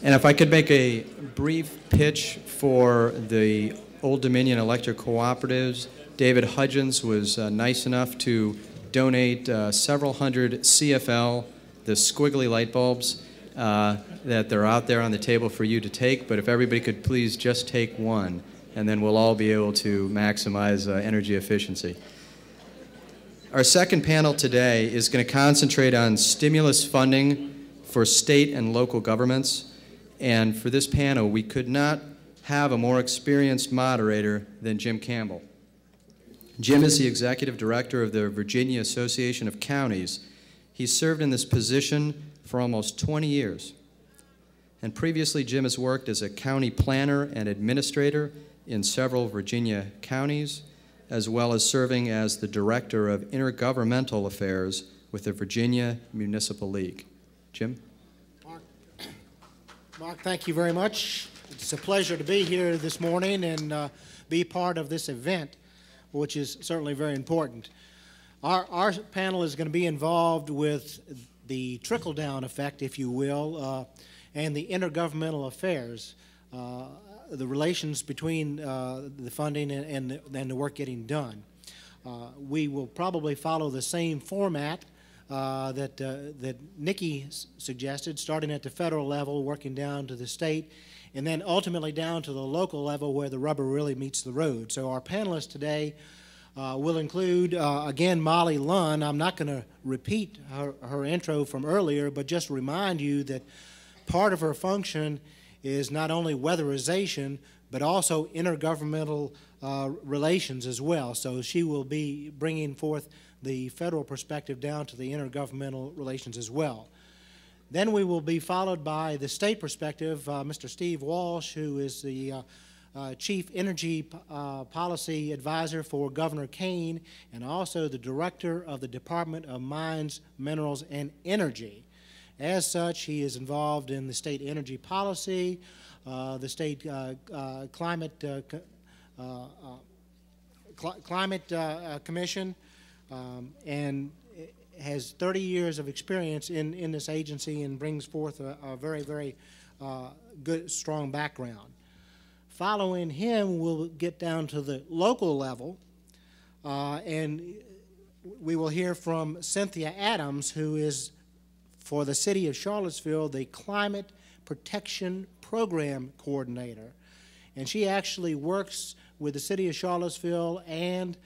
And if I could make a brief pitch for the Old Dominion Electric Cooperatives, David Hudgens was nice enough to donate several hundred CFL, the squiggly light bulbs, that they're out there on the table for you to take, but if everybody could please just take one, and then we'll all be able to maximize energy efficiency. Our second panel today is going to concentrate on stimulus funding for state and local governments. And for this panel, we could not have a more experienced moderator than Jim Campbell. Jim is the executive director of the Virginia Association of Counties. He served in this position for almost 20 years. And previously, Jim has worked as a county planner and administrator in several Virginia counties, as well as serving as the Director of Intergovernmental Affairs with the Virginia Municipal League. Jim? Mark, thank you very much. It's a pleasure to be here this morning and be part of this event, which is certainly very important. Our panel is going to be involved with the trickle-down effect, if you will, and the intergovernmental affairs, the relations between the funding and the work getting done. We will probably follow the same format that Nikki suggested, starting at the federal level, working down to the state, and then ultimately down to the local level where the rubber really meets the road. So our panelists today will include, again, Molly Lunn. I'm not going to repeat her intro from earlier, but just remind you that part of her function is not only weatherization, but also intergovernmental relations as well. So she will be bringing forth the federal perspective down to the intergovernmental relations as well. Then we will be followed by the state perspective, Mr. Steve Walsh, who is the Chief Energy Policy Advisor for Governor Kaine, and also the Director of the Department of Mines, Minerals, and Energy. As such, he is involved in the state energy policy, the state climate commission, and has 30 years of experience in this agency and brings forth a very, very good, strong background. Following him, we'll get down to the local level, and we will hear from Cynthia Adams, who is, for the city of Charlottesville, the Climate Protection Program Coordinator. And she actually works with the city of Charlottesville and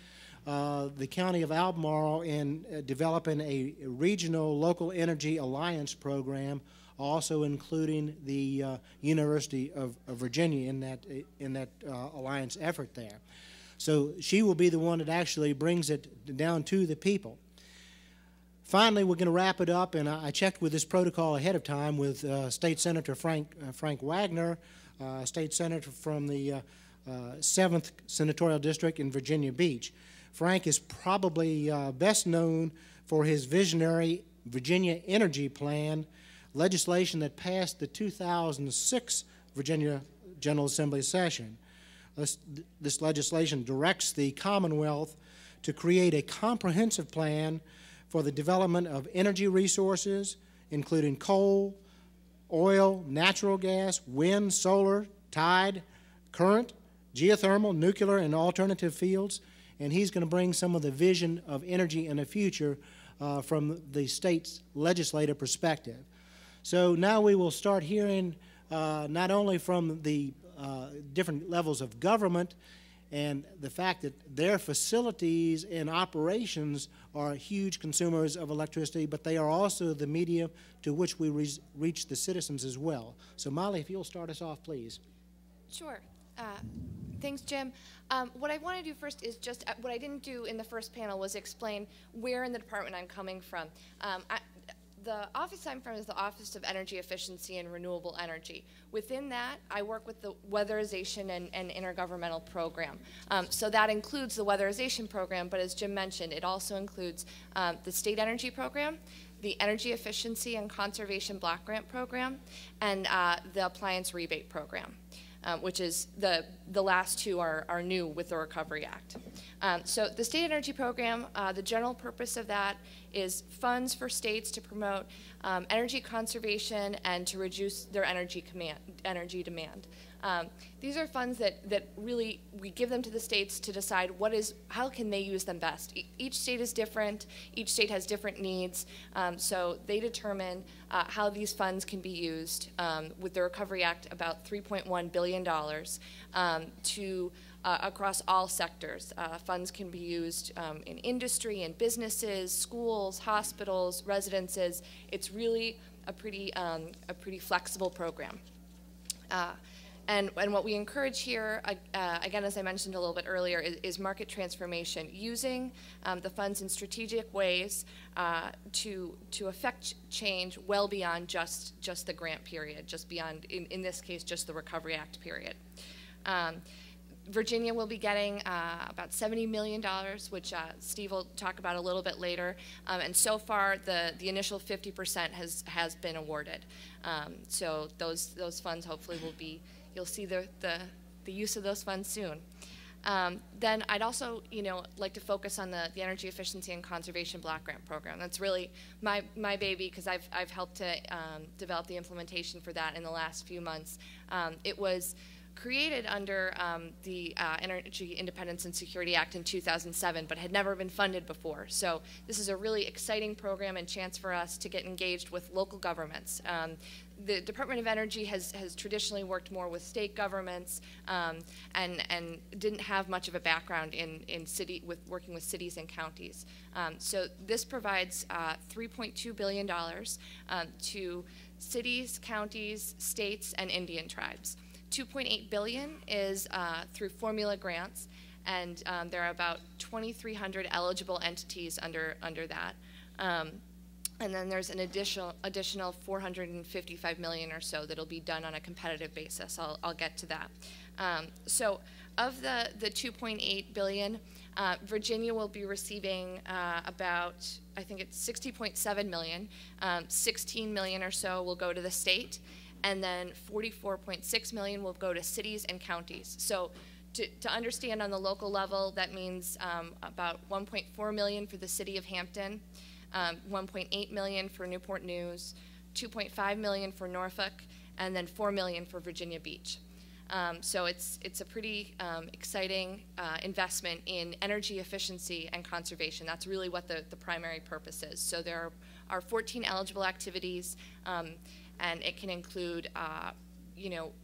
the county of Albemarle in developing a regional local energy alliance program, also including the University of Virginia in that alliance effort there. So she will be the one that actually brings it down to the people. Finally, we're going to wrap it up, and I checked with this protocol ahead of time with State Senator Frank Wagner, State Senator from the 7th Senatorial District in Virginia Beach. Frank is probably best known for his visionary Virginia Energy Plan, legislation that passed the 2006 Virginia General Assembly session. This legislation directs the Commonwealth to create a comprehensive plan for the development of energy resources, including coal, oil, natural gas, wind, solar, tide, current, geothermal, nuclear, and alternative fields. And he's going to bring some of the vision of energy in the future from the state's legislative perspective. So now we will start hearing not only from the different levels of government and the fact that their facilities and operations are huge consumers of electricity, but they are also the medium to which we reach the citizens as well. So Molly, if you'll start us off, please. Sure. Thanks, Jim. What I want to do first is just what I didn't do in the first panel was explain where in the department I'm coming from. The office I'm from is the Office of Energy Efficiency and Renewable Energy. Within that, I work with the Weatherization and Intergovernmental Program. So that includes the Weatherization Program, but as Jim mentioned, it also includes the State Energy Program, the Energy Efficiency and Conservation Block Grant Program, and the Appliance Rebate Program. Which is the last two are new with the Recovery Act. So the State Energy Program, the general purpose of that is funds for states to promote energy conservation and to reduce their energy demand. These are funds that really, we give them to the states to decide how can they use them best. Each state is different, each state has different needs, so they determine how these funds can be used. With the Recovery Act, about $3.1 billion to across all sectors. Funds can be used in industry, in businesses, schools, hospitals, residences. It's really a pretty flexible program. And what we encourage here, again, as I mentioned a little bit earlier, is market transformation, using the funds in strategic ways to affect change well beyond just the grant period, just beyond, in this case, just the Recovery Act period. Virginia will be getting about $70 million, which Steve will talk about a little bit later. And so far, the initial 50% has been awarded. So those funds hopefully will be, you'll see the use of those funds soon. Then I'd also, like to focus on the Energy Efficiency and Conservation Block Grant Program. That's really my baby, because I've helped to develop the implementation for that in the last few months. It was created under the Energy Independence and Security Act in 2007, but had never been funded before. So this is a really exciting program and chance for us to get engaged with local governments. The Department of Energy has traditionally worked more with state governments and didn't have much of a background in working with cities and counties. So this provides $3.2 billion to cities, counties, states, and Indian tribes. $2.8 billion is through formula grants, and there are about 2,300 eligible entities under that. And then there's an additional $455 million or so that'll be done on a competitive basis. I'll get to that. So of the $2.8 billion, Virginia will be receiving about, I think it's $60.7 million. $16 million or so will go to the state, and then $44.6 million will go to cities and counties. So to understand on the local level, that means about $1.4 million for the city of Hampton, $1.8 million for Newport News, $2.5 million for Norfolk, and then $4 million for Virginia Beach. So it's a pretty exciting investment in energy efficiency and conservation. That's really what the primary purpose is. So there are 14 eligible activities, and it can include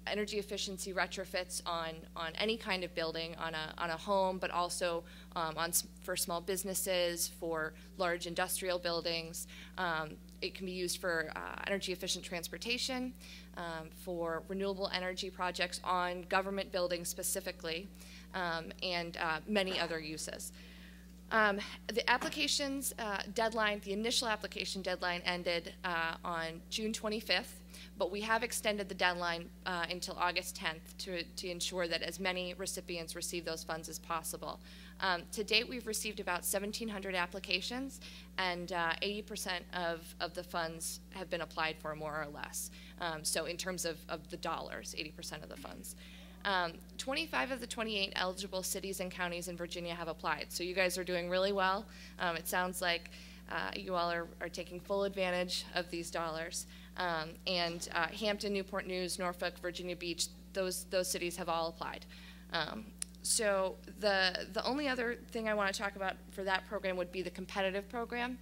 energy efficiency retrofits on any kind of building, on a home, but also for small businesses, for large industrial buildings. It can be used for energy efficient transportation, for renewable energy projects on government buildings specifically, and many other uses. The application's deadline, the initial application deadline ended on June 25th, but we have extended the deadline until August 10th to ensure that as many recipients receive those funds as possible. To date, we've received about 1,700 applications, and 80% of the funds have been applied for, more or less. So in terms of the dollars, 80% of the funds. 25 of the 28 eligible cities and counties in Virginia have applied. So you guys are doing really well. It sounds like you all are taking full advantage of these dollars. And Hampton, Newport News, Norfolk, Virginia Beach, those cities have all applied. So the only other thing I want to talk about for that program would be the competitive program.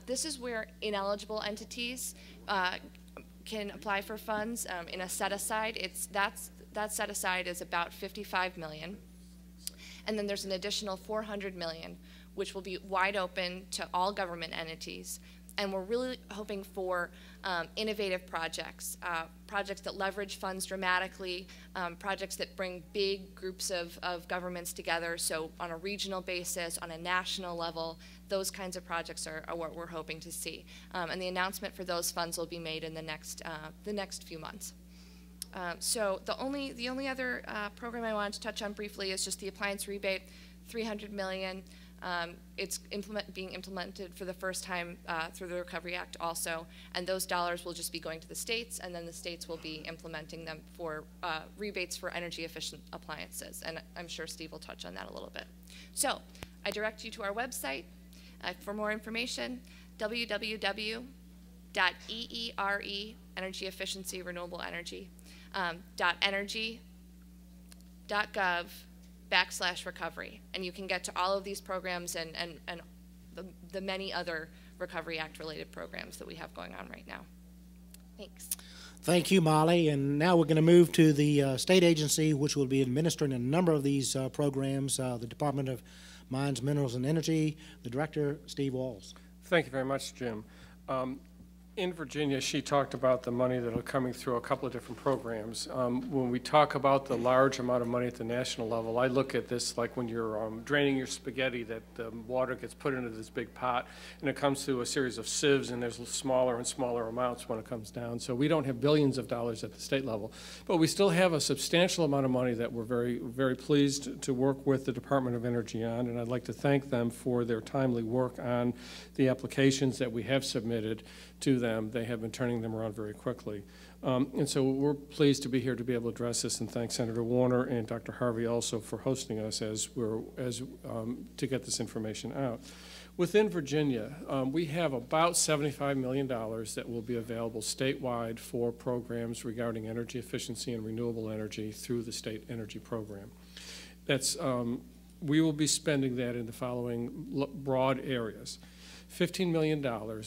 This is where ineligible entities can apply for funds in a set-aside. That set-aside is about $55 million. And then there's an additional $400 million, which will be wide open to all government entities. And we're really hoping for innovative projects, projects that leverage funds dramatically, projects that bring big groups of governments together, so on a regional basis, on a national level. Those kinds of projects are what we're hoping to see. And the announcement for those funds will be made in the next few months. So the only other program I wanted to touch on briefly is just the appliance rebate, $300 million. It's being implemented for the first time through the Recovery Act also, and those dollars will just be going to the states, and then the states will be implementing them for rebates for energy efficient appliances, and I'm sure Steve will touch on that a little bit. So I direct you to our website for more information. www.EERE, energy efficiency, renewable energy, .energy.gov/recovery. And you can get to all of these programs and the many other Recovery Act related programs that we have going on right now. Thanks. Thank you, Molly. And now we're going to move to the state agency, which will be administering a number of these programs, the Department of Mines, Minerals, and Energy. The Director, Steve Walz. Thank you very much, Jim. In Virginia, she talked about the money that are coming through a couple of different programs. When we talk about the large amount of money at the national level, I look at this like when you're draining your spaghetti, that the water gets put into this big pot, and it comes through a series of sieves, and there's smaller and smaller amounts when it comes down. So we don't have billions of dollars at the state level, but we still have a substantial amount of money that we're very, very pleased to work with the Department of Energy on, and I'd like to thank them for their timely work on the applications that we have submitted to them. They have been turning them around very quickly. And so we're pleased to be here to be able to address this, and thank Senator Warner and Dr. Harvey also for hosting us to get this information out. Within Virginia, we have about $75 million that will be available statewide for programs regarding energy efficiency and renewable energy through the state energy program. That's, we will be spending that in the following broad areas. $15 million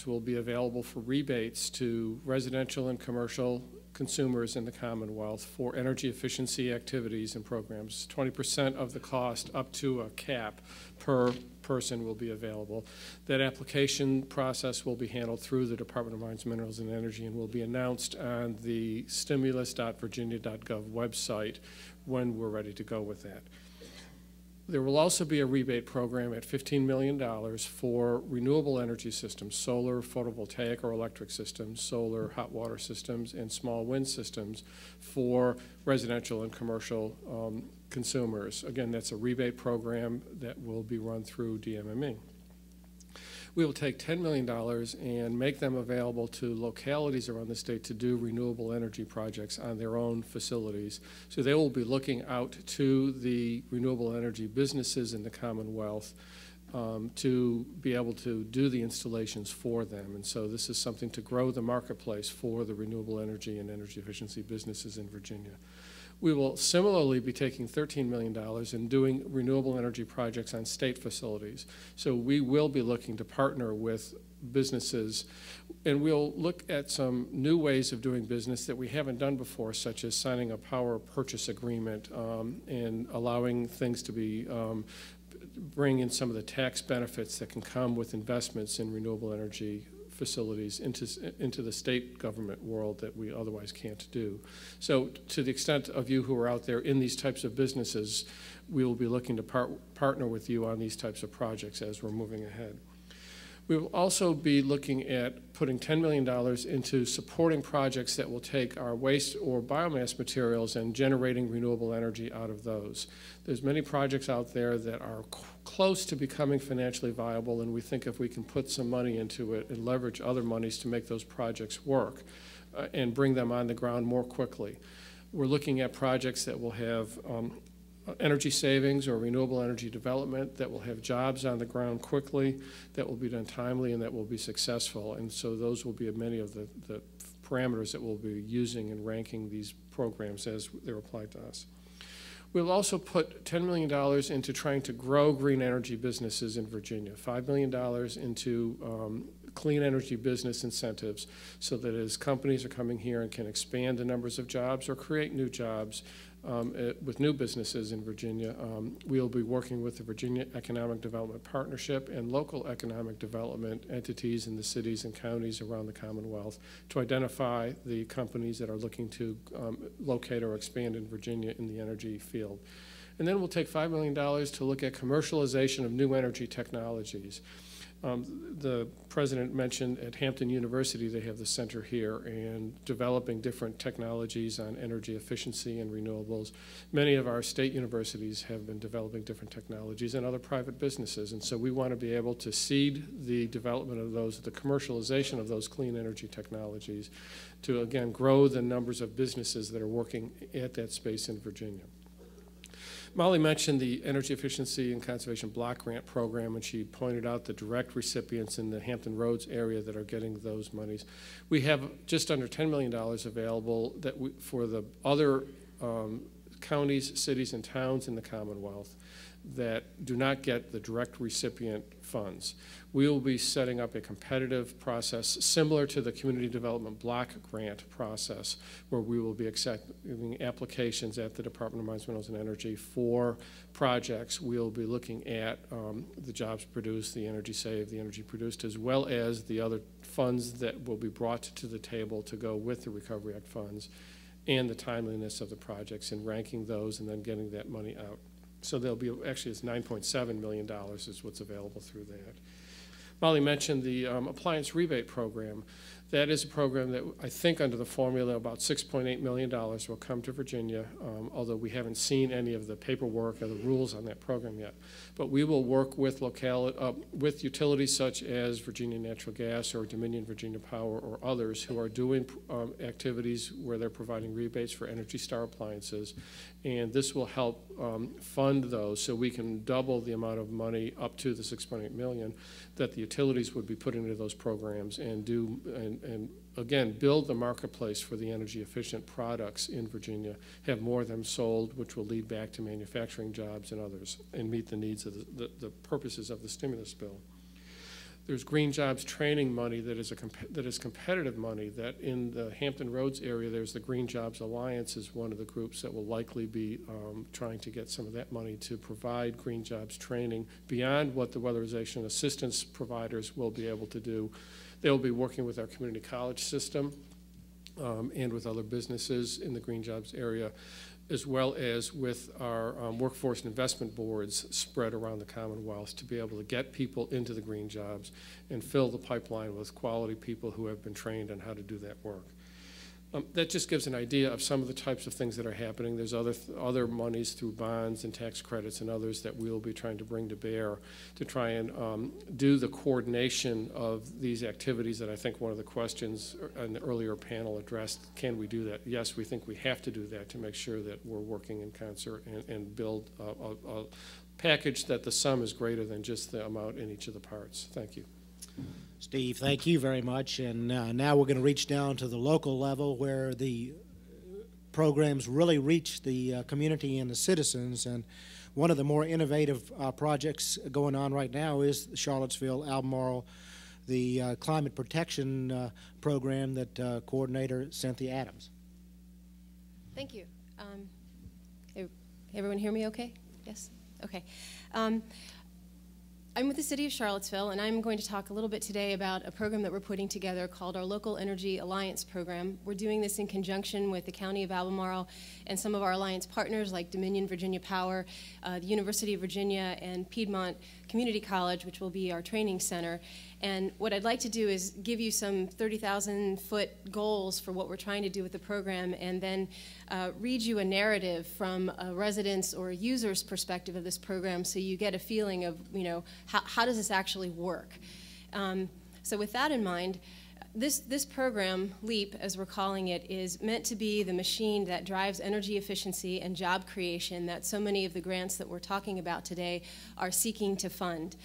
will be available for rebates to residential and commercial consumers in the Commonwealth for energy efficiency activities and programs. 20% of the cost up to a cap per person will be available. That application process will be handled through the Department of Mines, Minerals, and Energy and will be announced on the stimulus.virginia.gov website when we're ready to go with that. There will also be a rebate program at $15 million for renewable energy systems, solar, photovoltaic or electric systems, solar, hot water systems, and small wind systems for residential and commercial consumers. Again, that's a rebate program that will be run through DMME. We will take $10 million and make them available to localities around the state to do renewable energy projects on their own facilities. So they will be looking out to the renewable energy businesses in the Commonwealth to be able to do the installations for them. And so this is something to grow the marketplace for the renewable energy and energy efficiency businesses in Virginia. We will similarly be taking $13 million and doing renewable energy projects on state facilities. So we will be looking to partner with businesses, and we'll look at some new ways of doing business that we haven't done before, such as signing a power purchase agreement and allowing things to be bring in some of the tax benefits that can come with investments in renewable energy facilities into the state government world that we otherwise can't do. So to the extent of you who are out there in these types of businesses, we will be looking to partner with you on these types of projects as we're moving ahead. We will also be looking at putting $10 million into supporting projects that will take our waste or biomass materials and generating renewable energy out of those. There's many projects out there that are close to becoming financially viable, and we think if we can put some money into it and leverage other monies to make those projects work and bring them on the ground more quickly. We're looking at projects that will have energy savings or renewable energy development that will have jobs on the ground quickly, that will be done timely, and that will be successful. And so those will be many of the parameters that we'll be using in ranking these programs as they're applied to us. We'll also put $10 million into trying to grow green energy businesses in Virginia, $5 million into clean energy business incentives so that as companies are coming here and can expand the numbers of jobs or create new jobs with new businesses in Virginia, we'll be working with the Virginia Economic Development Partnership and local economic development entities in the cities and counties around the Commonwealth to identify the companies that are looking to locate or expand in Virginia in the energy field. And then we'll take $5 million to look at commercialization of new energy technologies. The president mentioned at Hampton University they have the center here and developing different technologies on energy efficiency and renewables. Many of our state universities have been developing different technologies and other private businesses, and so we want to be able to seed the development of those, the commercialization of those clean energy technologies to again grow the numbers of businesses that are working at that space in Virginia. Molly mentioned the Energy Efficiency and Conservation Block Grant Program, and she pointed out the direct recipients in the Hampton Roads area that are getting those monies. We have just under $10 million available for the other counties, cities, and towns in the Commonwealth that do not get the direct recipient funds. We will be setting up a competitive process similar to the Community Development Block Grant process, where we will be accepting applications at the Department of Mines, Minerals, and Energy for projects. We'll be looking at the jobs produced, the energy saved, the energy produced, as well as the other funds that will be brought to the table to go with the Recovery Act funds, and the timeliness of the projects and ranking those and then getting that money out. So there'll be, actually it's $9.7 million is what's available through that. Molly mentioned the appliance rebate program. That is a program that I think under the formula about $6.8 million will come to Virginia, although we haven't seen any of the paperwork or the rules on that program yet. But we will work with with utilities such as Virginia Natural Gas or Dominion Virginia Power or others who are doing activities where they're providing rebates for Energy Star appliances. And this will help fund those so we can double the amount of money up to the $6.8 million that the utilities would be putting into those programs and again, build the marketplace for the energy efficient products in Virginia, have more of them sold, which will lead back to manufacturing jobs and others, and meet the needs of the purposes of the stimulus bill. There's green jobs training money that is competitive money that in the Hampton Roads area, there's the Green Jobs Alliance is one of the groups that will likely be trying to get some of that money to provide green jobs training beyond what the weatherization assistance providers will be able to do. They'll be working with our community college system and with other businesses in the green jobs area, as well as with our workforce and investment boards spread around the Commonwealth to be able to get people into the green jobs and fill the pipeline with quality people who have been trained on how to do that work. That just gives an idea of some of the types of things that are happening. There's other monies through bonds and tax credits and others that we'll be trying to bring to bear to try and do the coordination of these activities that I think one of the questions in the earlier panel addressed, can we do that? Yes, we think we have to do that to make sure that we're working in concert and build a package that the sum is greater than just the amount in each of the parts. Thank you. Steve, thank you very much. And now we're going to reach down to the local level where the programs really reach the community and the citizens. And one of the more innovative projects going on right now is Charlottesville, Albemarle, the climate protection program that coordinator Cynthia Adams. Thank you. Everyone hear me okay? Yes? Okay. I'm with the City of Charlottesville, and I'm going to talk a little bit today about a program that we're putting together called our Local Energy Alliance Program. We're doing this in conjunction with the County of Albemarle and some of our alliance partners like Dominion Virginia Power, the University of Virginia, and Piedmont Community College, which will be our training center. And what I'd like to do is give you some 30,000-foot goals for what we're trying to do with the program, and then read you a narrative from a resident's or a user's perspective of this program so you get a feeling of, you know, how does this actually work? So with that in mind, this program, LEAP, as we're calling it, is meant to be the machine that drives energy efficiency and job creation that so many of the grants that we're talking about today are seeking to fund.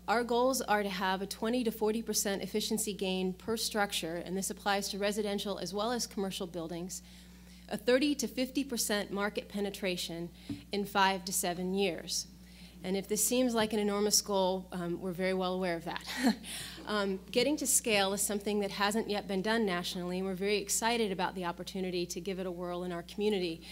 Our goals are to have a 20 to 40% efficiency gain per structure, and this applies to residential as well as commercial buildings, a 30 to 50% market penetration in 5 to 7 years. And if this seems like an enormous goal, we're very well aware of that. Getting to scale is something that hasn't yet been done nationally, and we're very excited about the opportunity to give it a whirl in our community.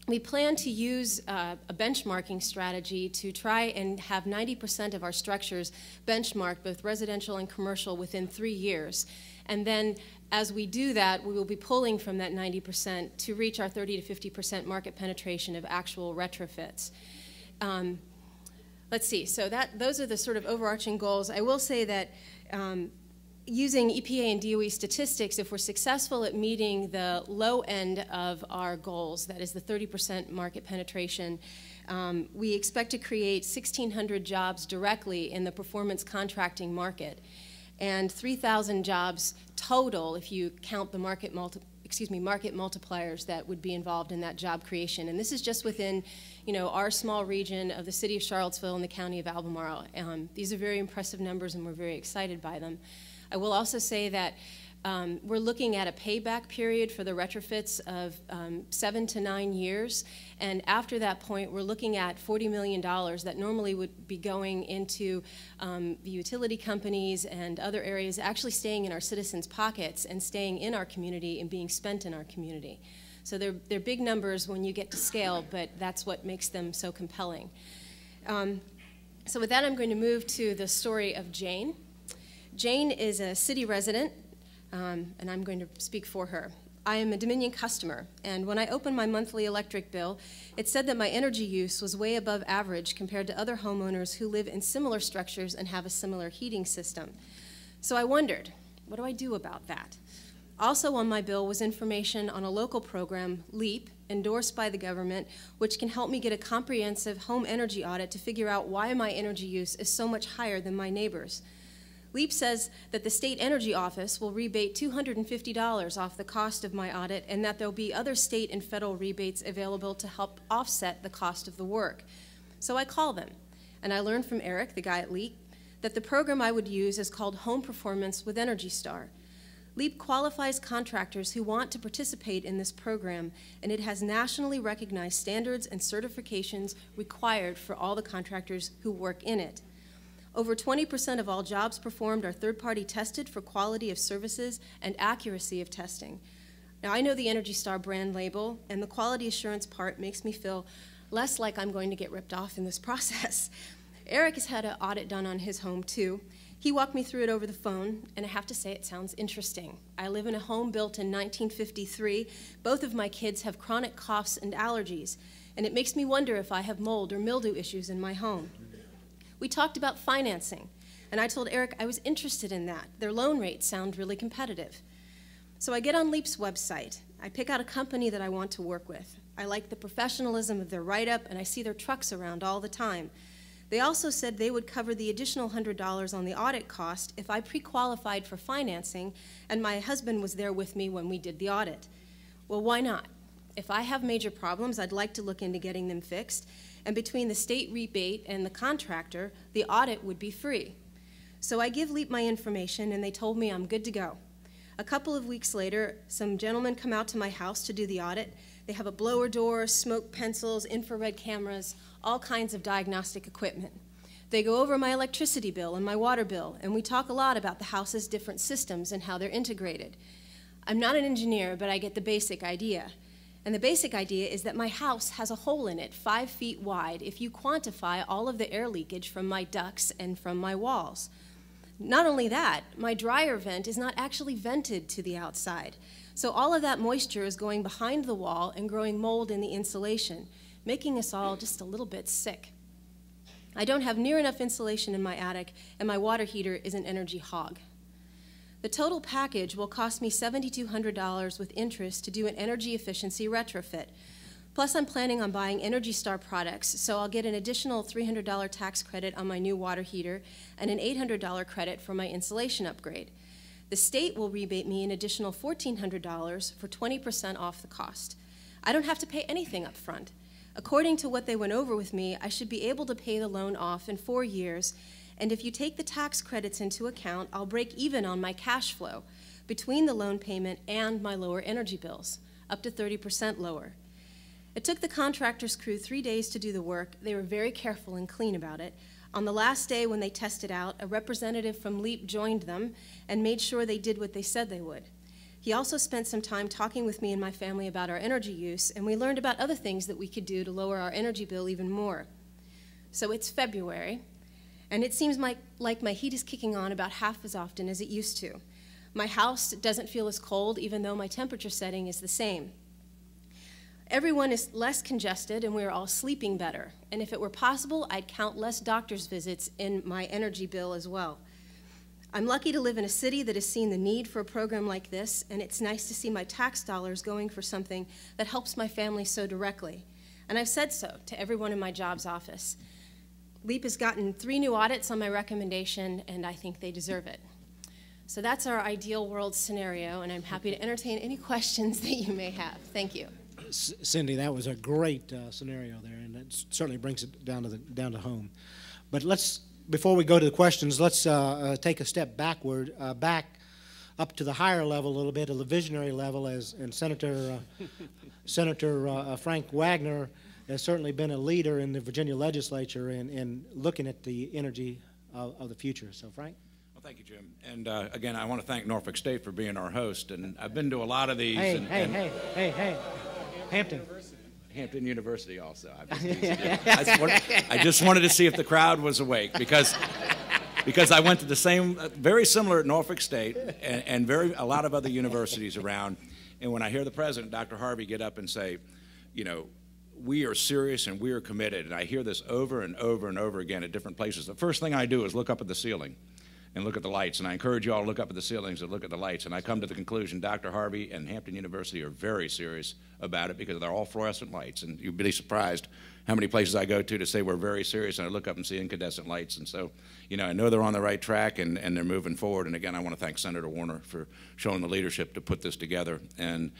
We plan to use a benchmarking strategy to try and have 90% of our structures benchmarked, both residential and commercial, within 3 years. And then as we do that, we will be pulling from that 90% to reach our 30 to 50% market penetration of actual retrofits. Let's see, so those are the sort of overarching goals. I will say that using EPA and DOE statistics, if we're successful at meeting the low end of our goals, that is the 30% market penetration, we expect to create 1,600 jobs directly in the performance contracting market, and 3,000 jobs total if you count the market market multipliers that would be involved in that job creation. And this is just within, our small region of the city of Charlottesville and the county of Albemarle. These are very impressive numbers, and we're very excited by them. I will also say that we're looking at a payback period for the retrofits of 7 to 9 years, and after that point, we're looking at $40 million that normally would be going into the utility companies and other areas, actually staying in our citizens' pockets and staying in our community and being spent in our community. So they're big numbers when you get to scale, but that's what makes them so compelling. So with that, I'm going to move to the story of Jane. Jane is a city resident, and I'm going to speak for her. I am a Dominion customer, and when I opened my monthly electric bill, it said that my energy use was way above average compared to other homeowners who live in similar structures and have a similar heating system. So I wondered, what do I do about that? Also on my bill was information on a local program, LEAP, endorsed by the government, which can help me get a comprehensive home energy audit to figure out why my energy use is so much higher than my neighbors. LEAP says that the State Energy Office will rebate $250 off the cost of my audit, and that there'll be other state and federal rebates available to help offset the cost of the work. So I call them, and I learned from Eric, the guy at LEAP, that the program I would use is called Home Performance with Energy Star. LEAP qualifies contractors who want to participate in this program, and it has nationally recognized standards and certifications required for all the contractors who work in it. Over 20% of all jobs performed are third-party tested for quality of services and accuracy of testing. Now, I know the Energy Star brand label, and the quality assurance part makes me feel less like I'm going to get ripped off in this process. Eric has had an audit done on his home, too. He walked me through it over the phone, and I have to say it sounds interesting. I live in a home built in 1953. Both of my kids have chronic coughs and allergies, and it makes me wonder if I have mold or mildew issues in my home. We talked about financing, and I told Eric I was interested in that. Their loan rates sound really competitive. So I get on LEAP's website. I pick out a company that I want to work with. I like the professionalism of their write-up, and I see their trucks around all the time. They also said they would cover the additional $100 on the audit cost if I pre-qualified for financing, and my husband was there with me when we did the audit. Well, why not? If I have major problems, I'd like to look into getting them fixed, and between the state rebate and the contractor, the audit would be free. So I give LEAP my information, and they told me I'm good to go. A couple of weeks later, some gentlemen come out to my house to do the audit. They have a blower door, smoke pencils, infrared cameras, all kinds of diagnostic equipment. They go over my electricity bill and my water bill, and we talk a lot about the house's different systems and how they're integrated. I'm not an engineer, but I get the basic idea. And the basic idea is that my house has a hole in it 5 feet wide if you quantify all of the air leakage from my ducts and from my walls. Not only that, my dryer vent is not actually vented to the outside. So all of that moisture is going behind the wall and growing mold in the insulation, making us all just a little bit sick. I don't have near enough insulation in my attic, and my water heater is an energy hog. The total package will cost me $7,200 with interest to do an energy efficiency retrofit. Plus, I'm planning on buying Energy Star products, so I'll get an additional $300 tax credit on my new water heater and an $800 credit for my insulation upgrade. The state will rebate me an additional $1,400 for 20% off the cost. I don't have to pay anything up front. According to what they went over with me, I should be able to pay the loan off in 4 years, and if you take the tax credits into account, I'll break even on my cash flow between the loan payment and my lower energy bills, up to 30% lower. It took the contractor's crew 3 days to do the work. They were very careful and clean about it. On the last day when they tested out, a representative from LEAP joined them and made sure they did what they said they would. He also spent some time talking with me and my family about our energy use, and we learned about other things that we could do to lower our energy bill even more. So it's February, and it seems like my heat is kicking on about half as often as it used to. My house doesn't feel as cold, even though my temperature setting is the same. Everyone is less congested, and we're all sleeping better. And if it were possible, I'd count less doctor's visits in my energy bill as well. I'm lucky to live in a city that has seen the need for a program like this, and it's nice to see my tax dollars going for something that helps my family so directly. And I've said so to everyone in my jobs office. LEAP has gotten 3 new audits on my recommendation, and I think they deserve it. So that's our ideal world scenario, and I'm happy to entertain any questions that you may have. Thank you. Cindy, that was a great scenario there, and it certainly brings it down to home. But before we go to the questions, let's take a step backward, back up to the higher level a little bit, to the visionary level, and Senator Frank Wagner has certainly been a leader in the Virginia legislature in looking at the energy of the future. So, Frank? Well, thank you, Jim. And again, I want to thank Norfolk State for being our host. And I've been to a lot of these. Hey. Hampton University also. I just wanted to see if the crowd was awake because I went to the same, very similar at Norfolk State and a lot of other universities around. And when I hear the president, Dr. Harvey, get up and say, you know, we are serious and we are committed, and I hear this over and over and over again at different places, the first thing I do is look up at the ceiling and look at the lights. And I encourage you all to look up at the ceilings and look at the lights. And I come to the conclusion Dr. Harvey and Hampton University are very serious about it because they're all fluorescent lights. And you'd be surprised how many places I go to say we're very serious, and I look up and see incandescent lights. And so, you know, I know they're on the right track and they're moving forward. And again, I want to thank Senator Warner for showing the leadership to put this together. And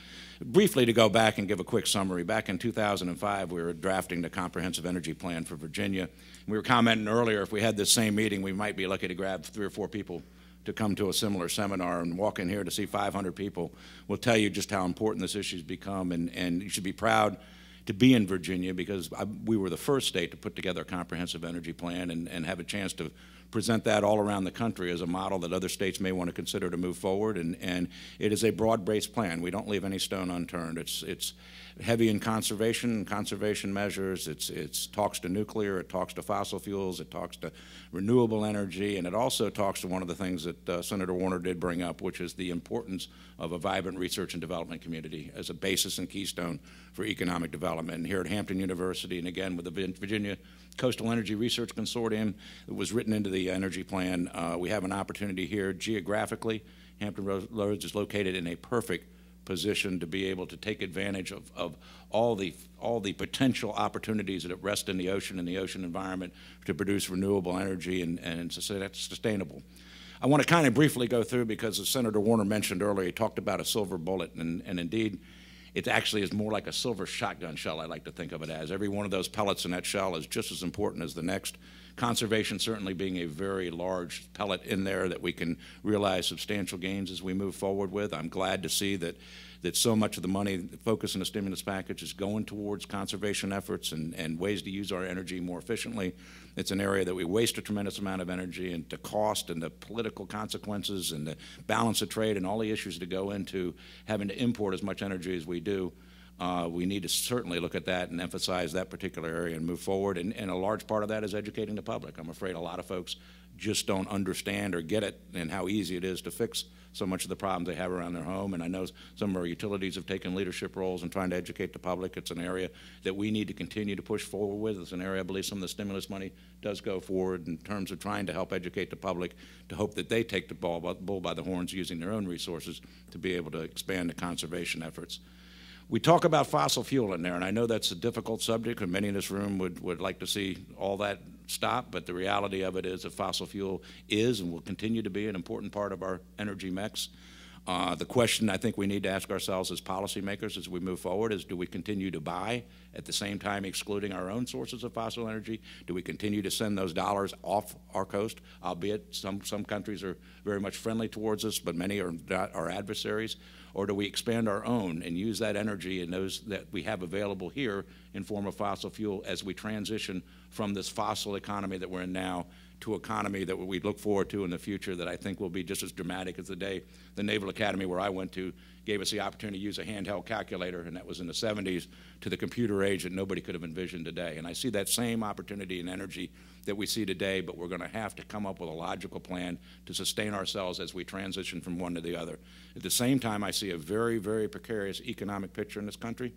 briefly to go back and give a quick summary, back in 2005, we were drafting the Comprehensive Energy Plan for Virginia. We were commenting earlier, if we had this same meeting, we might be lucky to grab 3 or 4 people to come to a similar seminar, and walk in here to see 500 people will tell you just how important this issue's become, and you should be proud to be in Virginia because we were the first state to put together a comprehensive energy plan and have a chance to present that all around the country as a model that other states may want to consider to move forward, and it is a broad-based plan. We don't leave any stone unturned. It's heavy in conservation measures. It talks to nuclear, it talks to fossil fuels, it talks to renewable energy, and it also talks to one of the things that Senator Warner did bring up, which is the importance of a vibrant research and development community as a basis and keystone for economic development. And here at Hampton University, and again with the Virginia Coastal Energy Research Consortium that was written into the energy plan, we have an opportunity here geographically. Hampton Roads is located in a perfect position to be able to take advantage of all the potential opportunities that rest in the ocean and the ocean environment to produce renewable energy and sustainable. I want to kind of briefly go through because as Senator Warner mentioned earlier, he talked about a silver bullet, and indeed it actually is more like a silver shotgun shell, I like to think of it as. Every one of those pellets in that shell is just as important as the next. Conservation certainly being a very large pellet in there that we can realize substantial gains as we move forward with. I'm glad to see that so much of the money, the focus in the stimulus package is going towards conservation efforts and ways to use our energy more efficiently. It's an area that we waste a tremendous amount of energy, and the cost and the political consequences and the balance of trade and all the issues that go into having to import as much energy as we do. We need to certainly look at that and emphasize that particular area and move forward. And a large part of that is educating the public. I'm afraid a lot of folks just don't understand or get it and how easy it is to fix so much of the problems they have around their home. And I know some of our utilities have taken leadership roles in trying to educate the public. It's an area that we need to continue to push forward with. It's an area I believe some of the stimulus money does go forward in terms of trying to help educate the public to hope that they take the bull by the horns using their own resources to be able to expand the conservation efforts. We talk about fossil fuel in there, and I know that's a difficult subject, and many in this room would like to see all that stop, but the reality of it is that fossil fuel is and will continue to be an important part of our energy mix. The question I think we need to ask ourselves as policymakers as we move forward is, do we continue to buy at the same time excluding our own sources of fossil energy? Do we continue to send those dollars off our coast, albeit some countries are very much friendly towards us, but many are our adversaries? Or do we expand our own and use that energy and those that we have available here in form of fossil fuel as we transition from this fossil economy that we're in now to an economy that we look forward to in the future that I think will be just as dramatic as the day the Naval Academy where I went to gave us the opportunity to use a handheld calculator, and that was in the 70s, to the computer age that nobody could have envisioned today. And I see that same opportunity in energy that we see today, but we're going to have to come up with a logical plan to sustain ourselves as we transition from one to the other. At the same time, I see a very, very precarious economic picture in this country.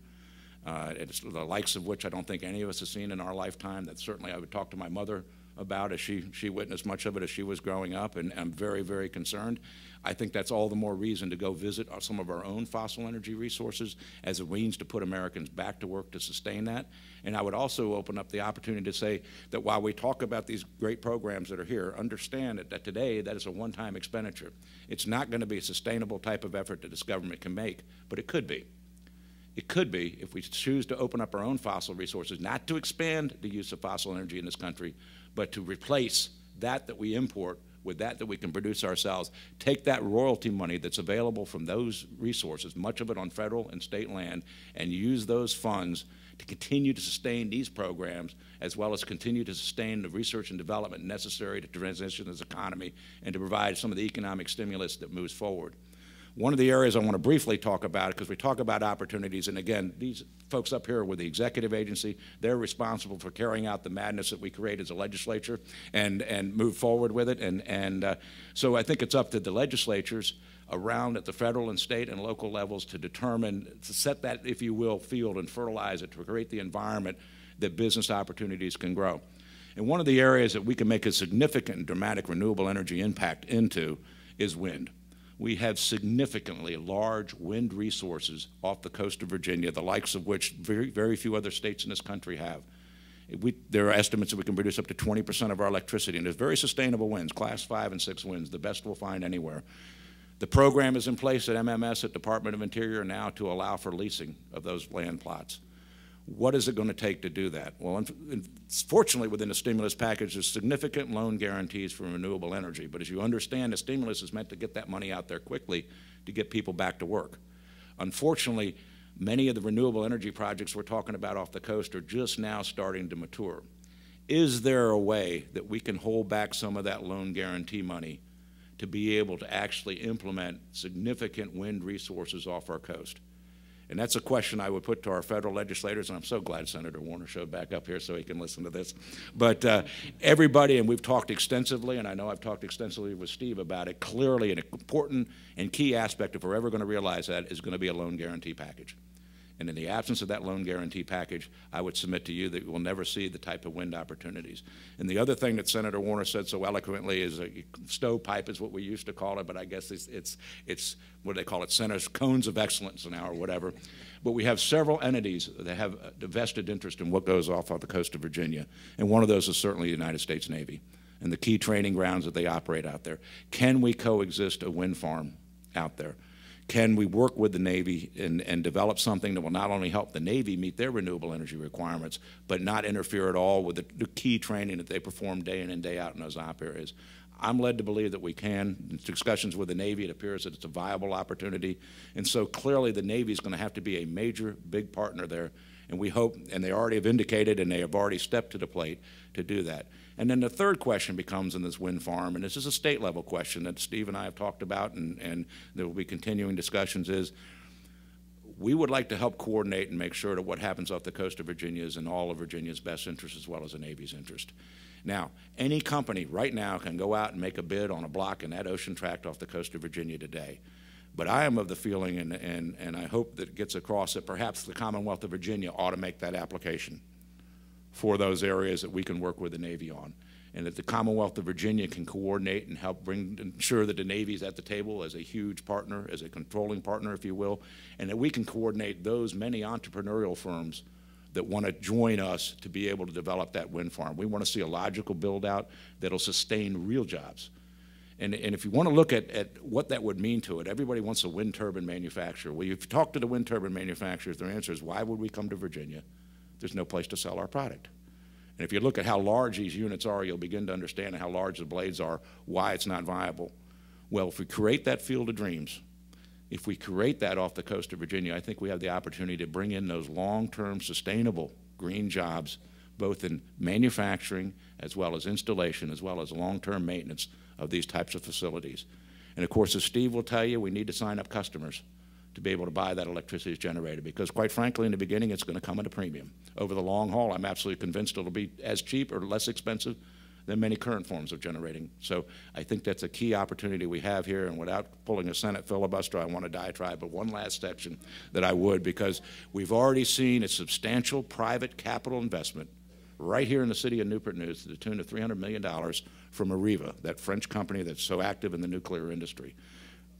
It's the likes of which I don't think any of us have seen in our lifetime. That certainly I would talk to my mother about as she witnessed much of it as she was growing up, and I'm very, very concerned. I think that's all the more reason to go visit some of our own fossil energy resources as a means to put Americans back to work to sustain that. And I would also open up the opportunity to say that while we talk about these great programs that are here, understand that today that is a one-time expenditure. It's not going to be a sustainable type of effort that this government can make, but it could be. It could be if we choose to open up our own fossil resources, not to expand the use of fossil energy in this country, but to replace that we import with that we can produce ourselves. Take that royalty money that's available from those resources, much of it on federal and state land, and use those funds to continue to sustain these programs, as well as continue to sustain the research and development necessary to transition this economy and to provide some of the economic stimulus that moves forward. One of the areas I want to briefly talk about, because we talk about opportunities, and again, these folks up here with the executive agency, they're responsible for carrying out the madness that we create as a legislature and move forward with it. And so I think it's up to the legislatures around at the federal and state and local levels to determine, to set that, if you will, field and fertilize it to create the environment that business opportunities can grow. And one of the areas that we can make a significant and dramatic renewable energy impact into is wind. We have significantly large wind resources off the coast of Virginia, the likes of which very, very few other states in this country have. There are estimates that we can produce up to 20% of our electricity, and there's very sustainable winds, class 5 and 6 winds, the best we'll find anywhere. The program is in place at MMS, at Department of Interior now, to allow for leasing of those land plots. What is it going to take to do that? Well, fortunately, within the stimulus package, there's significant loan guarantees for renewable energy. But as you understand, the stimulus is meant to get that money out there quickly to get people back to work. Unfortunately, many of the renewable energy projects we're talking about off the coast are just now starting to mature. Is there a way that we can hold back some of that loan guarantee money to be able to actually implement significant wind resources off our coast? And that's a question I would put to our federal legislators, and I'm so glad Senator Warner showed back up here so he can listen to this. But everybody, and we've talked extensively, and I know I've talked extensively with Steve about it, clearly an important and key aspect, if we're ever going to realize that, is going to be a loan guarantee package. And in the absence of that loan guarantee package, I would submit to you that we'll never see the type of wind opportunities. And the other thing that Senator Warner said so eloquently is a stovepipe is what we used to call it, but I guess it's what do they call it, centers, cones of excellence now or whatever. But we have several entities that have a vested interest in what goes off the coast of Virginia. And one of those is certainly the United States Navy and the key training grounds that they operate out there. Can we coexist a wind farm out there? Can we work with the Navy and develop something that will not only help the Navy meet their renewable energy requirements, but not interfere at all with the key training that they perform day in and day out in those op areas? I'm led to believe that we can. In discussions with the Navy, it appears that it's a viable opportunity. And so clearly the Navy is going to have to be a major, big partner there. And we hope, and they already have indicated, and they have already stepped to the plate to do that. And then the third question becomes in this wind farm, and this is a state-level question that Steve and I have talked about, and there will be continuing discussions, is we would like to help coordinate and make sure that what happens off the coast of Virginia is in all of Virginia's best interest as well as the Navy's interest. Now, any company right now can go out and make a bid on a block in that ocean tract off the coast of Virginia today. But I am of the feeling, and I hope that it gets across, that perhaps the Commonwealth of Virginia ought to make that application for those areas that we can work with the Navy on, and that the Commonwealth of Virginia can coordinate and help ensure that the Navy's at the table as a huge partner, as a controlling partner, if you will, and that we can coordinate those many entrepreneurial firms that want to join us to be able to develop that wind farm. We want to see a logical build-out that'll sustain real jobs. And if you want to look at what that would mean to it, everybody wants a wind turbine manufacturer. Well, if you talk to the wind turbine manufacturers, their answer is, why would we come to Virginia? There's no place to sell our product. And if you look at how large these units are, you'll begin to understand how large the blades are, why it's not viable. Well, if we create that field of dreams, if we create that off the coast of Virginia, I think we have the opportunity to bring in those long-term sustainable green jobs, both in manufacturing as well as installation, as well as long-term maintenance of these types of facilities. And of course, as Steve will tell you, we need to sign up customers to be able to buy that electricity that's generated, because quite frankly, in the beginning, it's going to come at a premium. Over the long haul, I'm absolutely convinced it'll be as cheap or less expensive than many current forms of generating. So I think that's a key opportunity we have here, and without pulling a Senate filibuster, I want to diatribe, but one last section that I would, because we've already seen a substantial private capital investment right here in the city of Newport News to the tune of $300 million from Areva, that French company that's so active in the nuclear industry.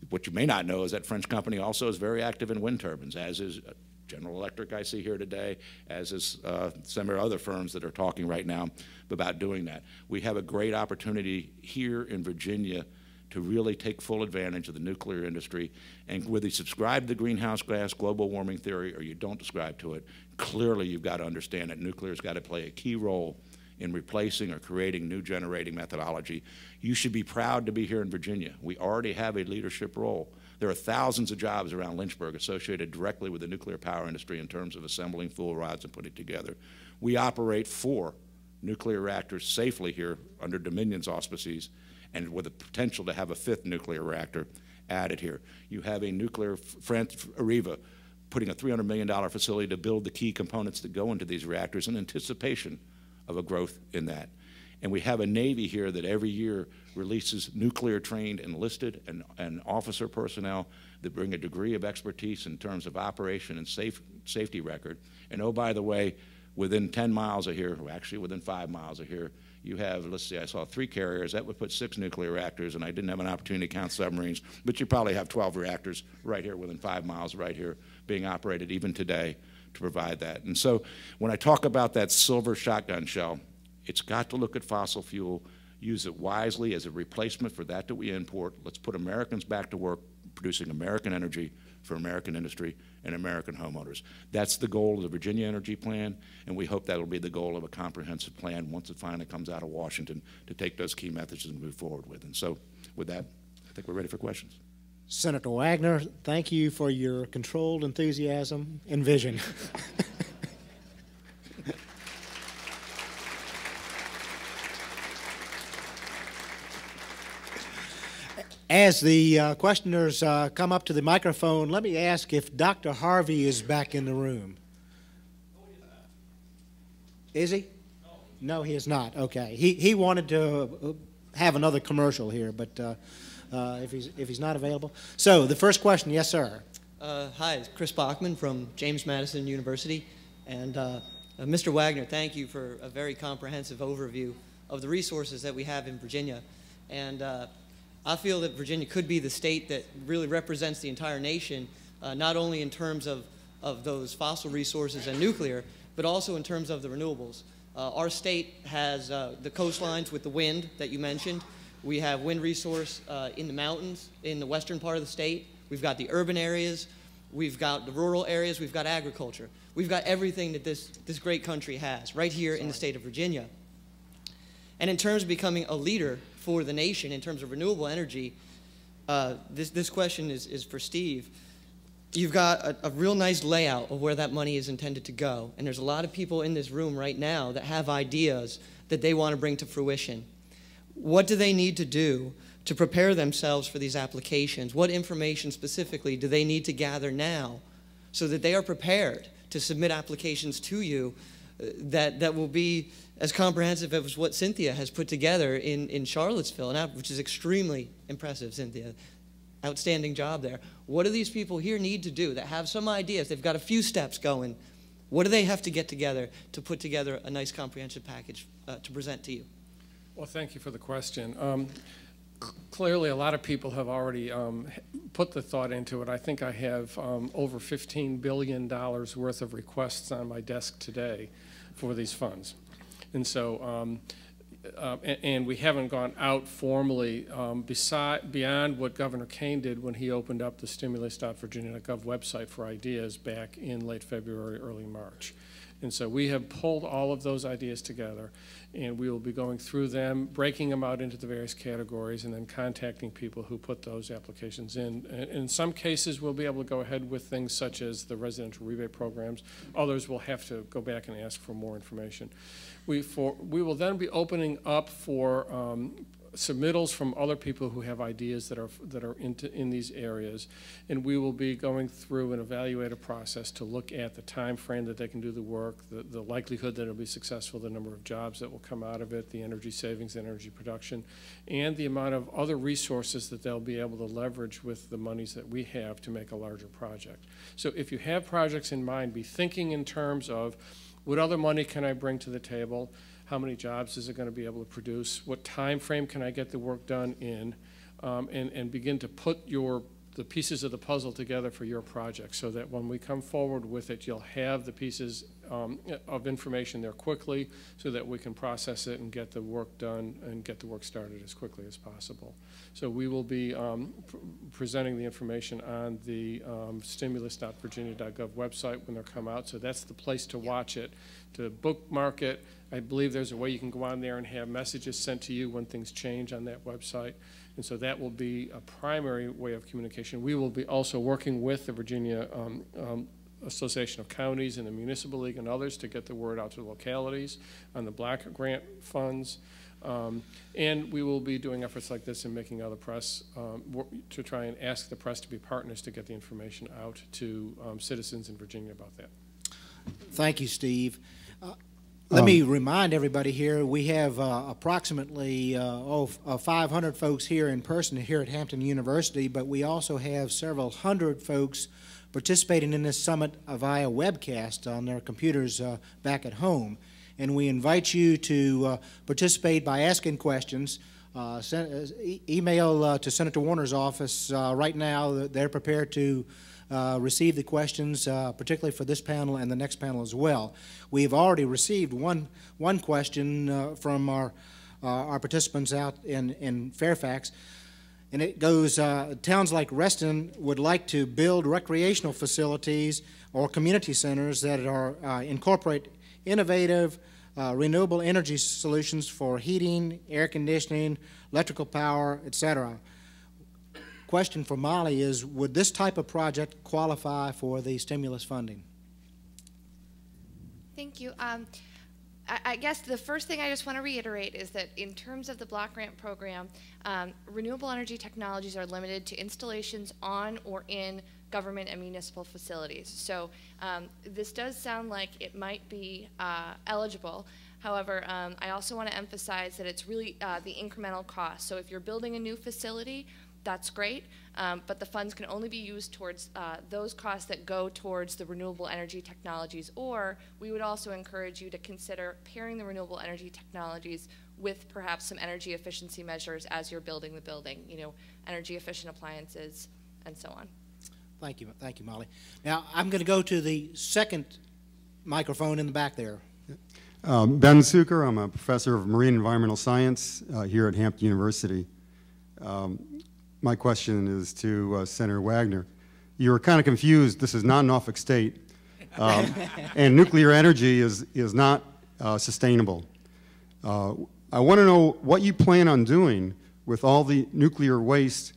What you may not know is that French company also is very active in wind turbines, as is General Electric I see here today, as is some of other firms that are talking right now about doing that. We have a great opportunity here in Virginia to really take full advantage of the nuclear industry. And whether you subscribe to the greenhouse gas global warming theory or you don't subscribe to it, clearly you've got to understand that nuclear's got to play a key role in replacing or creating new generating methodology. You should be proud to be here in Virginia. We already have a leadership role. There are thousands of jobs around Lynchburg associated directly with the nuclear power industry in terms of assembling fuel rods and putting it together. We operate 4 nuclear reactors safely here under Dominion's auspices, and with the potential to have a 5th nuclear reactor added here. You have a nuclear, Areva, putting a $300 million facility to build the key components that go into these reactors in anticipation of a growth in that. And we have a Navy here that every year releases nuclear-trained enlisted and officer personnel that bring a degree of expertise in terms of operation and safety record. And oh, by the way, within 10 miles of here, well, actually within 5 miles of here, you have, let's see, I saw 3 carriers. That would put 6 nuclear reactors, and I didn't have an opportunity to count submarines, but you probably have 12 reactors right here within 5 miles right here being operated even today to provide that. And so when I talk about that silver shotgun shell, it's got to look at fossil fuel, use it wisely as a replacement for that we import. Let's put Americans back to work producing American energy for American industry and American homeowners. That's the goal of the Virginia Energy Plan, and we hope that will be the goal of a comprehensive plan once it finally comes out of Washington to take those key methods and move forward with. And so with that, I think we're ready for questions. Senator Wagner, thank you for your controlled enthusiasm and vision. As the questioners come up to the microphone, let me ask if Dr. Harvey is back in the room. Is he? No, he is not. Okay. He wanted to have another commercial here, but if he's not available. So the first question, yes, sir. Hi, it's Chris Bachman from James Madison University. And Mr. Wagner, thank you for a very comprehensive overview of the resources that we have in Virginia. And I feel that Virginia could be the state that really represents the entire nation, not only in terms of those fossil resources and nuclear, but also in terms of the renewables. Our state has the coastlines with the wind that you mentioned. We have wind resource in the mountains in the western part of the state. We've got the urban areas. We've got the rural areas. We've got agriculture. We've got everything that this great country has right here in the state of Virginia. And in terms of becoming a leader for the nation in terms of renewable energy, this question is for Steve. You've got a real nice layout of where that money is intended to go. And there's a lot of people in this room right now that have ideas that they want to bring to fruition. What do they need to do to prepare themselves for these applications? What information specifically do they need to gather now so that they are prepared to submit applications to you that will be as comprehensive as what Cynthia has put together in Charlottesville, which is extremely impressive, Cynthia. Outstanding job there. What do these people here need to do that have some ideas? They've got a few steps going. What do they have to get together to put together a nice comprehensive package to present to you? Well, thank you for the question. Clearly, a lot of people have already put the thought into it. I think I have over $15 billion worth of requests on my desk today for these funds. And so, and we haven't gone out formally beyond what Governor Kaine did when he opened up the stimulus.virginia.gov website for ideas back in late February, early March. And so we have pulled all of those ideas together, and we will be going through them, breaking them out into the various categories, and then contacting people who put those applications in. In some cases, we'll be able to go ahead with things such as the residential rebate programs. Others will have to go back and ask for more information. We will then be opening up for submittals from other people who have ideas that are in these areas, and we will be going through an evaluative process to look at the time frame that they can do the work, the likelihood that it'll be successful, the number of jobs that will come out of it, the energy savings, energy production, and the amount of other resources that they'll be able to leverage with the monies that we have to make a larger project. So if you have projects in mind, be thinking in terms of What other money can I bring to the table? How many jobs is it going to be able to produce? What time frame can I get the work done in? And begin to put the pieces of the puzzle together for your project so that when we come forward with it, you'll have the pieces of information there quickly so that we can process it and get the work done and get the work started as quickly as possible. So we will be presenting the information on the stimulus.virginia.gov website when they come out. So that's the place to watch it, to bookmark it. I believe there's a way you can go on there and have messages sent to you when things change on that website. And so that will be a primary way of communication. We will be also working with the Virginia Association of Counties and the Municipal League and others to get the word out to the localities on the Black grant funds. And we will be doing efforts like this and making other press to try and ask the press to be partners to get the information out to citizens in Virginia about that. Thank you, Steve. Let me remind everybody here, we have approximately 500 folks here in person here at Hampton University, but we also have several hundred folks participating in this summit via webcast on their computers back at home. And we invite you to participate by asking questions. Email to Senator Warner's office right now. They're prepared to receive the questions, particularly for this panel and the next panel as well. We've already received one question from our participants out in Fairfax, and it goes, towns like Reston would like to build recreational facilities or community centers that are incorporate innovative renewable energy solutions for heating, air conditioning, electrical power, etc. Question for Molly is, would this type of project qualify for the stimulus funding? Thank you. I guess the first thing I just want to reiterate is that in terms of the block grant program, renewable energy technologies are limited to installations on or in government and municipal facilities. So this does sound like it might be eligible. However, I also want to emphasize that it's really the incremental cost. So if you're building a new facility, that's great, but the funds can only be used towards those costs that go towards the renewable energy technologies, or we would also encourage you to consider pairing the renewable energy technologies with perhaps some energy efficiency measures as you're building the building, you know, energy efficient appliances and so on. Thank you, Molly. Now I'm going to go to the second microphone in the back there. Ben Zucker, I'm a professor of marine environmental science here at Hampton University. My question is to Senator Wagner. You were kind of confused. This is not Norfolk State, and nuclear energy is not sustainable. I want to know what you plan on doing with all the nuclear waste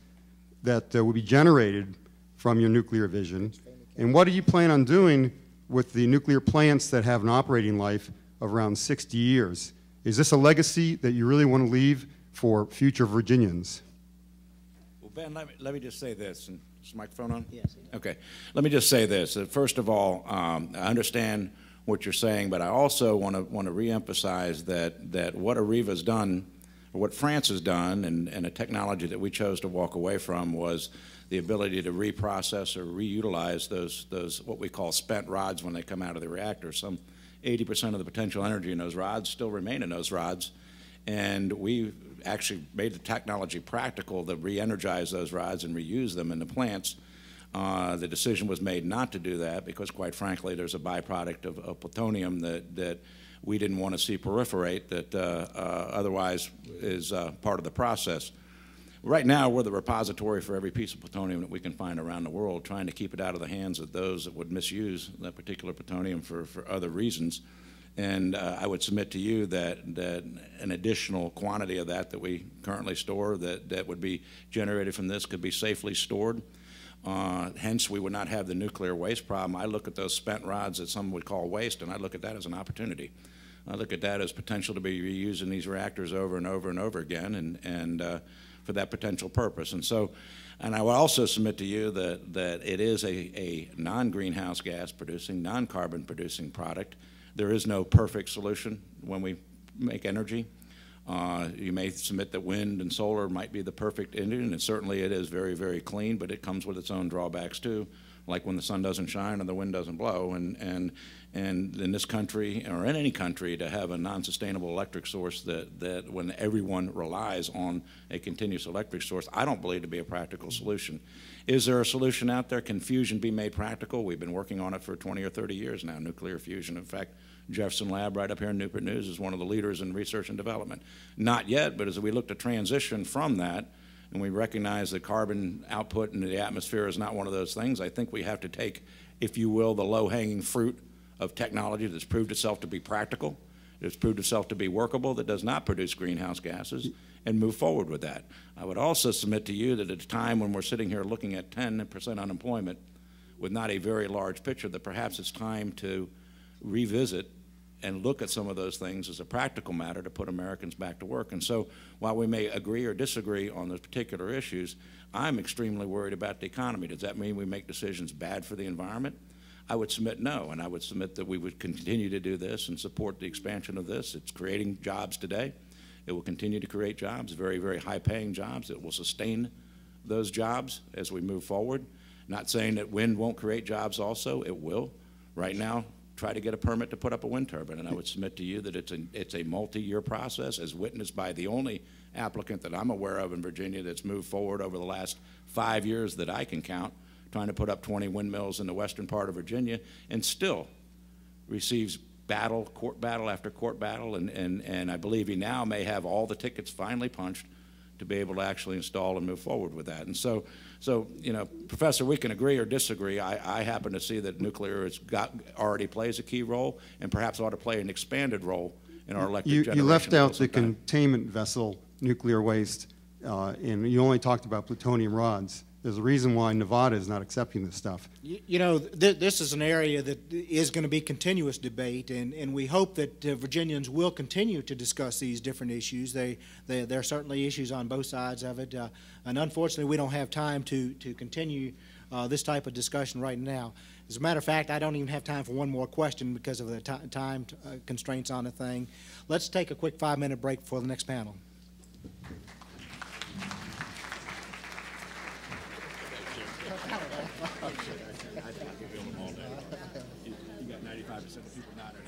that will be generated from your nuclear vision, and what do you plan on doing with the nuclear plants that have an operating life of around 60 years? Is this a legacy that you really want to leave for future Virginians? Ben, let me just say this. And is the microphone on? Yes. Okay. Let me just say this. First of all, I understand what you're saying, but I also want to reemphasize that what Arriva's done, or what France has done, and a technology that we chose to walk away from was the ability to reprocess or reutilize those what we call spent rods when they come out of the reactor. Some 80% of the potential energy in those rods still remain in those rods. And we actually made the technology practical to re-energize those rods and reuse them in the plants. The decision was made not to do that because, quite frankly, there's a byproduct of plutonium that we didn't want to see proliferate that otherwise is part of the process. Right now, we're the repository for every piece of plutonium that we can find around the world, trying to keep it out of the hands of those that would misuse that particular plutonium for other reasons. And I would submit to you that an additional quantity of that we currently store that would be generated from this could be safely stored. Hence, we would not have the nuclear waste problem. I look at those spent rods that some would call waste, and I look at that as an opportunity. I look at that as potential to be reused in these reactors over and over and over again, and for that potential purpose. And I will also submit to you that it is a non-greenhouse gas producing, non-carbon producing product. There is no perfect solution when we make energy. You may submit that wind and solar might be the perfect engine, and certainly it is very, very clean, but it comes with its own drawbacks too. like when the sun doesn't shine or the wind doesn't blow. And in this country, or in any country, to have a non-sustainable electric source that when everyone relies on a continuous electric source, I don't believe to be a practical solution. Is there a solution out there? Can fusion be made practical? We've been working on it for 20 or 30 years now, nuclear fusion. In fact, Jefferson Lab right up here in Newport News is one of the leaders in research and development. Not yet, but as we look to transition from that, and we recognize that carbon output into the atmosphere is not one of those things, I think we have to take, if you will, the low-hanging fruit of technology that's proved itself to be practical, that's proved itself to be workable, that does not produce greenhouse gases, and move forward with that. I would also submit to you that at a time when we're sitting here looking at 10% unemployment with not a very large picture, that perhaps it's time to revisit and look at some of those things as a practical matter to put Americans back to work. And so while we may agree or disagree on those particular issues, I'm extremely worried about the economy. Does that mean we make decisions bad for the environment? I would submit no, and I would submit that we would continue to do this and support the expansion of this. It's creating jobs today. It will continue to create jobs, very, very high-paying jobs. It will sustain those jobs as we move forward. Not saying that wind won't create jobs also. It will. Right now, try to get a permit to put up a wind turbine, and I would submit to you that it's a multi-year process, as witnessed by the only applicant that I'm aware of in Virginia that's moved forward over the last 5 years that I can count, trying to put up 20 windmills in the western part of Virginia, and still receives court battle after court battle, and I believe he now may have all the tickets finally punched to be able to actually install and move forward with that. And so you know, Professor, we can agree or disagree. I happen to see that nuclear already plays a key role, and perhaps ought to play an expanded role in our electric generation. You left out the containment vessel nuclear waste, and you only talked about plutonium rods. There's a reason why Nevada is not accepting this stuff. You know, this is an area that is going to be continuous debate, and we hope that Virginians will continue to discuss these different issues. There are certainly issues on both sides of it, and unfortunately we don't have time to continue this type of discussion right now. As a matter of fact, I don't even have time for one more question because of the time constraints on the thing. Let's take a quick 5-minute break before the next panel. I think you got 95% of people nodding.